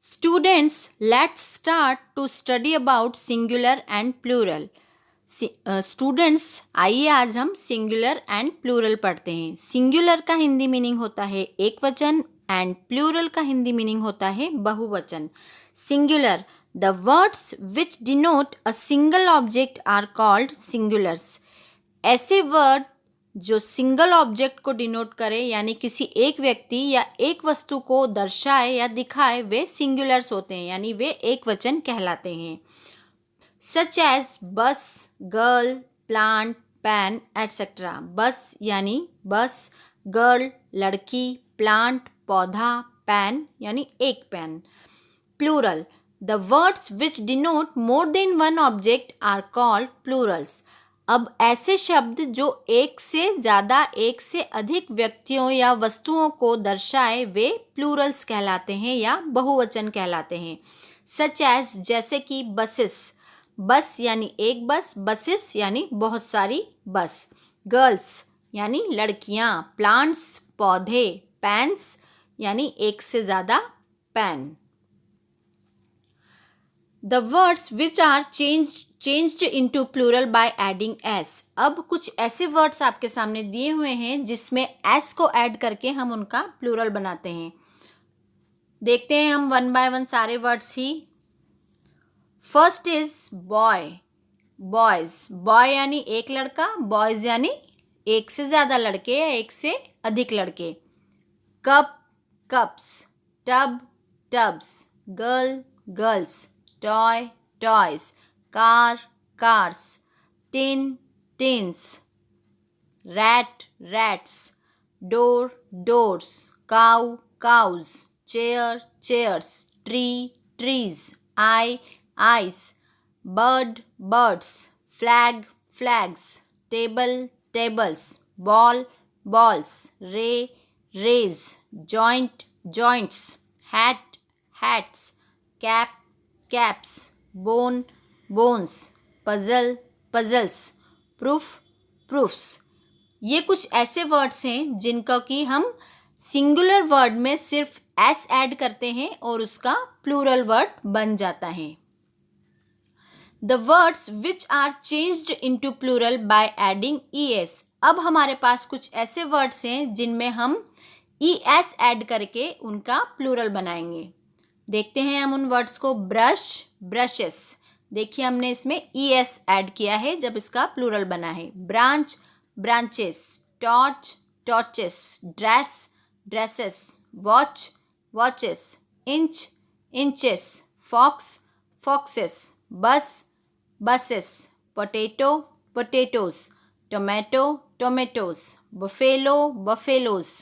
Students, let's start to study about singular and plural. Students आइए आज हम singular and plural पढ़ते हैं. सिंगुलर का हिंदी मीनिंग होता है एक वचन एंड प्लूरल का हिंदी मीनिंग होता है बहुवचन. Singular, the words which denote a single object are called singulars. ऐसे वर्ड जो सिंगल ऑब्जेक्ट को डिनोट करे यानी किसी एक व्यक्ति या एक वस्तु को दर्शाए या दिखाए वे सिंगुलर्स होते हैं यानी वे एक वचन कहलाते हैं. सच एज बस, गर्ल, प्लांट, पैन एटसेट्रा. बस यानी बस, गर्ल लड़की, प्लांट पौधा, पैन यानी एक pen. Plural, the words which denote more than one object are called plurals. अब ऐसे शब्द जो एक से ज़्यादा एक से अधिक व्यक्तियों या वस्तुओं को दर्शाए वे प्लूरल्स कहलाते हैं या बहुवचन कहलाते हैं. सच एज जैसे कि बसेस, बस यानी एक बस, बसेस यानी बहुत सारी बस. गर्ल्स यानी लड़कियां, प्लांट्स पौधे, पैन्स यानी एक से ज़्यादा pen. The words which are changed into plural by adding S. अब कुछ ऐसे वर्ड्स आपके सामने दिए हुए हैं जिसमें एस को ऐड करके हम उनका प्लूरल बनाते हैं. देखते हैं हम वन बाय वन सारे words he. First is boy, boys. Boy यानी एक लड़का, बॉयज यानी एक से ज़्यादा लड़के या एक से अधिक लड़के. Cup, cups. Tub, tubs. Girl, girls. Toy, toys. Car, cars. tin, tins. rat, rats. door, doors. cow, cows. chair, chairs. tree, trees. eye, eyes. bird, birds. flag, flags. table, tables. ball, balls. ray, rays. joint, joints. hat, hats. cap, caps. bone, bones. Puzzle, puzzles. Proof, proofs. ये कुछ ऐसे words हैं जिनका कि हम singular word में सिर्फ S add करते हैं और उसका प्लूरल वर्ड बन जाता है. The words which are changed into plural by adding E S. अब हमारे पास कुछ ऐसे वर्ड्स हैं जिनमें हम ई एस ऐड करके उनका प्लूरल बनाएंगे. देखते हैं हम उन वर्ड्स को. Brush, brushes. देखिए हमने इसमें ई एस ऐड किया है जब इसका प्लूरल बना है. Branch, branches. Torch, torches. Dress, dresses. Watch, watches. Inch, inches. Fox, foxes. Bus, buses. Potato, potatoes. Tomato, tomatoes. Buffalo, buffaloes.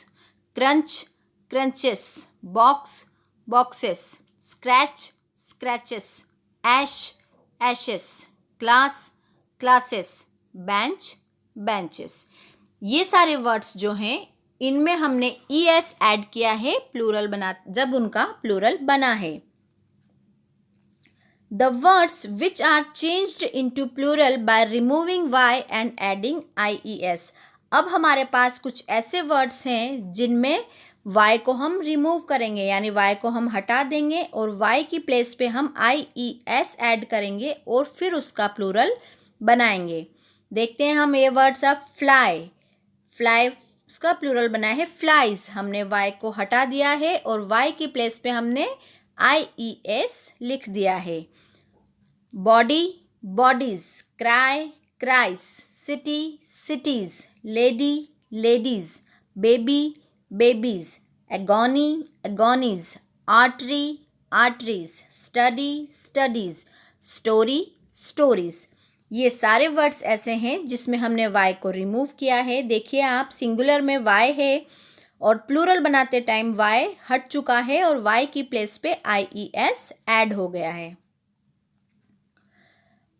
Crunch, crunches. Box, boxes. Scratch, scratches. Ash, ashes. Class, classes. Bench, benches. ये सारे words जो हैं इनमें हमने E S add किया है plural बना जब उनका प्लूरल बना है. The words which are changed into plural by removing Y and adding I E S. अब हमारे पास कुछ ऐसे वर्ड्स हैं जिनमें y को हम रिमूव करेंगे यानी y को हम हटा देंगे और y की प्लेस पे हम आई ई एस ऐड करेंगे और फिर उसका प्लूरल बनाएंगे. देखते हैं हम ये वर्ड्स. अब फ्लाई, फ्लाई उसका प्लूरल बना है फ्लाइज. हमने y को हटा दिया है और y की प्लेस पे हमने आई ई एस लिख दिया है. Body, bodies. Cry, cries. City, cities. Lady, ladies. Baby, babies. agony, agonies. artery, arteries. study, studies. story, stories. ये सारे वर्ड्स ऐसे हैं जिसमें हमने y को रिमूव किया है. देखिए आप, सिंगुलर में y है और प्लूरल बनाते टाइम y हट चुका है और y की प्लेस पे आई ई एस ऐड हो गया है.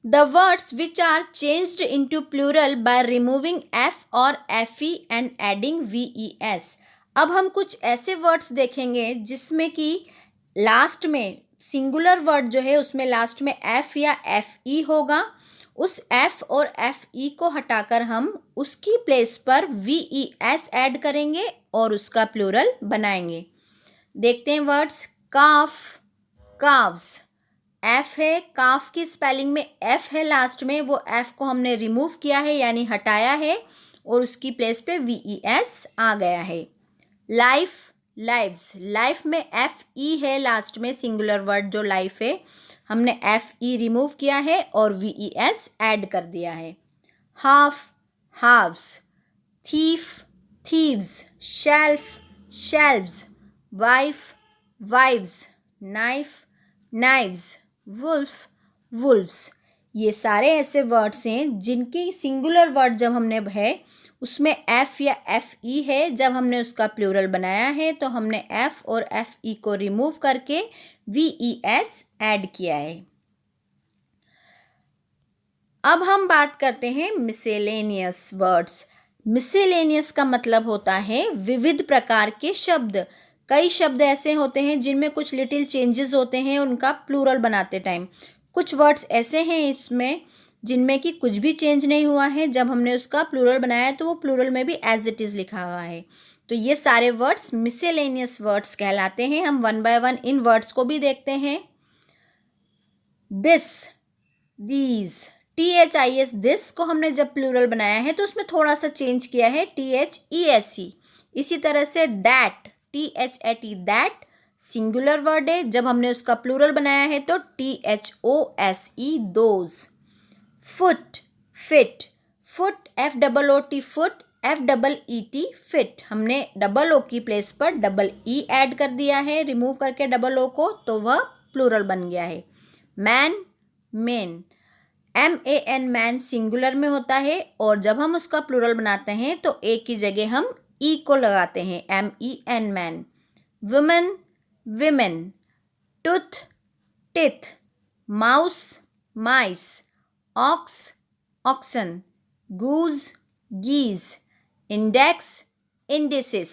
The words which are changed into plural by removing f or fe and adding ves. अब हम कुछ ऐसे वर्ड्स देखेंगे जिसमें कि लास्ट में सिंगुलर वर्ड जो है उसमें लास्ट में एफ या एफ ई होगा. उस एफ और एफ ई को हटाकर हम उसकी प्लेस पर वी ई एस ऐड करेंगे और उसका प्लूरल बनाएंगे. देखते हैं वर्ड्स. काफ, काव्स, एफ है, काफ की स्पेलिंग में एफ है लास्ट में, वो एफ को हमने रिमूव किया है यानी हटाया है और उसकी प्लेस पे VES आ गया है। लाइफ, लाइव्स, लाइफ में FE है लास्ट में, सिंगुलर वर्ड जो लाइफ है हमने FE रिमूव किया है और VES ऐड कर दिया है। Half, halves, thief, thieves, shelf, shelves, wife, wives, knife, knives, wolf, wolfs. ये सारे ऐसे वर्ड्स हैं जिनकी सिंगुलर वर्ड जब हमने है उसमें F या FE है, जब हमने उसका प्लूरल बनाया है तो हमने F और FE को रिमूव करके VES ऐड किया है। अब हम बात करते हैं मिसेलेनियस वर्ड्स। मिसेलेनियस का मतलब होता है विविध प्रकार के शब्द। कई शब्द ऐसे होते हैं जिनमें कुछ लिटिल चेंजेस होते हैं उनका प्लूरल बनाते टाइम। कुछ वर्ड्स ऐसे हैं इसमें जिनमें कि कुछ भी चेंज नहीं हुआ है, जब हमने उसका प्लूरल बनाया है तो वो प्लूरल में भी एज इट इज़ लिखा हुआ है। तो ये सारे वर्ड्स मिसेलेनियस वर्ड्स कहलाते हैं। हम one by one in words को भी देखते हैं। दिस, दीज, THIS, दिस को हमने जब प्लूरल बनाया है तो उसमें थोड़ा सा चेंज किया है, THESE। इसी तरह say that, THAT, that singular word है, जब हमने उसका प्लूरल बनाया है तो THOSE, those. Foot, fit, foot FOOT, foot FEET, fit, हमने डबल ओ की प्लेस पर डबल E ऐड कर दिया है, रिमूव करके डबल ओ को, तो वह प्लूरल बन गया है। Man, main, MAN, man singular में होता है और जब हम उसका प्लूरल बनाते हैं तो ए की जगह हम E को लगाते हैं, MEN, man. Woman, women, tooth, teeth, mouse, mice, ox, oxen, goose, geese, index, indices,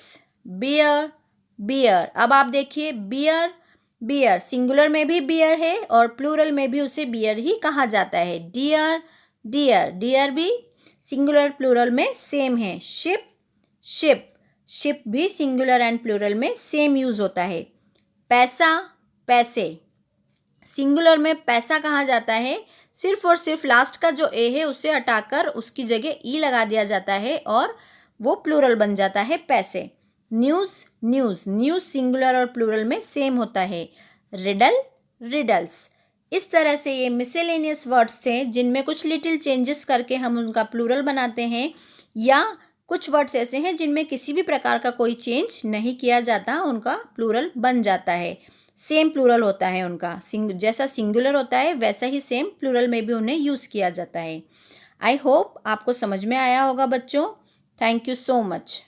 bear, bear. अब आप देखिए बियर, बियर सिंगुलर में भी बियर है और प्लूरल में भी उसे बियर ही कहा जाता है। डियर, डियर, डियर भी सिंगुलर प्लूरल में सेम है। शिप, शिप, शिप भी सिंगुलर एंड प्लूरल में सेम यूज़ होता है। पैसा, पैसे, सिंगुलर में पैसा कहा जाता है, सिर्फ और सिर्फ लास्ट का जो ए है उसे हटाकर उसकी जगह ई लगा दिया जाता है और वो प्लूरल बन जाता है पैसे। न्यूज़, न्यूज़, न्यूज़ सिंगुलर और प्लूरल में सेम होता है। Riddle, riddles. इस तरह से ये मिसेलेनियस वर्ड्स थे जिनमें कुछ लिटिल चेंजेस करके हम उनका प्लूरल बनाते हैं, या कुछ वर्ड्स ऐसे हैं जिनमें किसी भी प्रकार का कोई चेंज नहीं किया जाता, उनका प्लूरल बन जाता है। सेम प्लूरल होता है उनका, जैसा सिंगुलर होता है वैसा ही सेम प्लूरल में भी उन्हें यूज़ किया जाता है। आई होप आपको समझ में आया होगा बच्चों। Thank you so much.